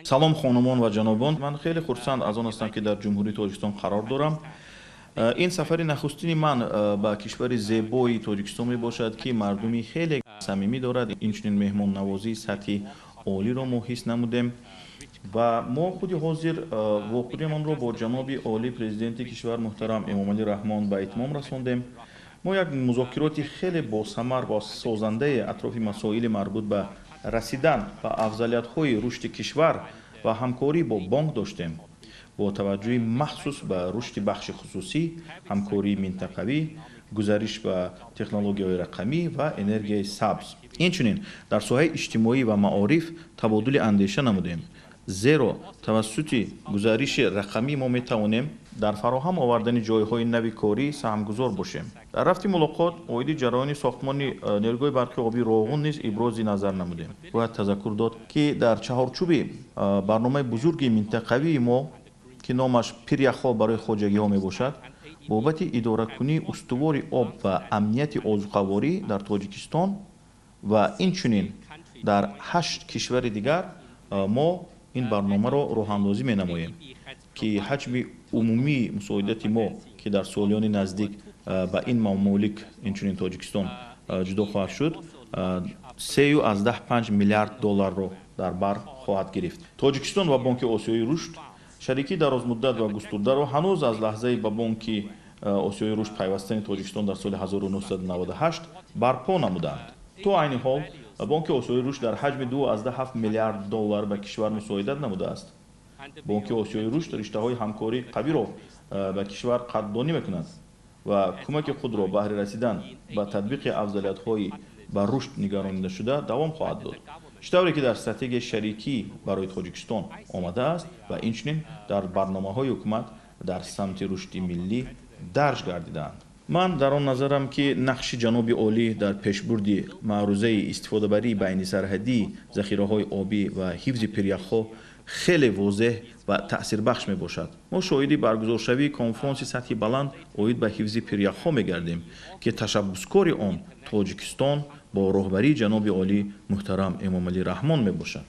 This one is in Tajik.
салом хонумон ва ҷанобон, ман хеле хурсанд аз он ҳастам ки дар ҷумҳурии тоҷикистон қарор дорам. ин сафари нахустини ман ба кишвари зебои тоҷикистон мебошад ки мардуми хеле самимӣ дорад. Инчунин меҳмоннавозии сатҳи олиро мо ҳис намудем ва мо худи ҳозир вокӯъиамонро бо ҷаноби олии президенти кишвар муҳтарам Эмомалӣ Раҳмон ба итмом расондем. мо як музокироти хеле босамар ва созандаи атрофи масоили марбут ба расидан ба афзалиятҳои рушди кишвар ва ҳамкорӣ бо бонк доштем, бо таваҷҷӯҳи махсус ба рушди бахши хусусӣ, ҳамкории минтақавӣ, гузариш ба технологияҳои рақамӣ ва энергияи сабз. Инчунин дар соҳаи иҷтимоӣ ва маориф табодули андеша намудем, зеро тавассути гузариши рақамӣ мо метавонем дар фароҳам овардани ҷойҳои нави корӣ саҳмгузор бошем. Дар рафти мулоқот оиди ҷараёни сохтмони нерӯҳои барқи оби Роғун низ ибрози назар намудем. Бояд тазаккур дод ки дар чаҳорчӯби барномаи бузурги минтақавии мо ки номаш пиряхҳо барои хоҷагиҳо мебошад, бобати идоракунии устувори об ва амнияти озуқаворӣ дар Тоҷикистон ва инчунин дар 8 кишвари дигар мо ин барномаро роҳандозӣ менамоем ки ҳаҷми умумии мусоидати мо ки дар солиёни наздик ба ин мамолик инчунин Тоҷикистон ҷудо хоҳад шуд, 3.5 миллиард долларро дар бар хоҳад гирифт. Тоҷикистон ва Бонки Осиёи рушд шарикии дарозмуддат ва густурдаро ҳанӯз аз лаҳзаи ба Бонки Осиёи рушд пайвастани Тоҷикистон дар соли 1998 барпо намуданд. То айни ҳол Бонки Осиёи рушд дар ҳаҷми 2.7 миллиард доллар ба кишвар мусоидат намудааст. Бонки Осиёи рушд риштаҳои ҳамкории қавиро ба кишвар қаддонӣ мекунад ва кӯмаки худро баҳри расидан ба татбиқи афзалиятҳои ба рушд нигаронидашуда давом хоҳад дод, штавре ки дар стратегияи шарикӣ барои Тоҷикистон омадааст ва инчунин дар барномаҳои ҳукумат дар самти рушди миллӣ дарҷ гардидаанд. ман дар он назарам ки нақши ҷаноби олӣ дар пешбурди маърузаи истифодабарии байнисарҳадии захираҳои обӣ ва ҳифзи пиряхҳо хеле возеҳ ва таъсирбахш мебошад. мо шоҳиди баргузоршавии конфронси сатҳи баланд оид ба ҳифзи пиряхҳо мегардем ки ташаббускори он Тоҷикистон бо роҳбарии ҷаноби олӣ муҳтарам Эмомалӣ Раҳмон мебошад.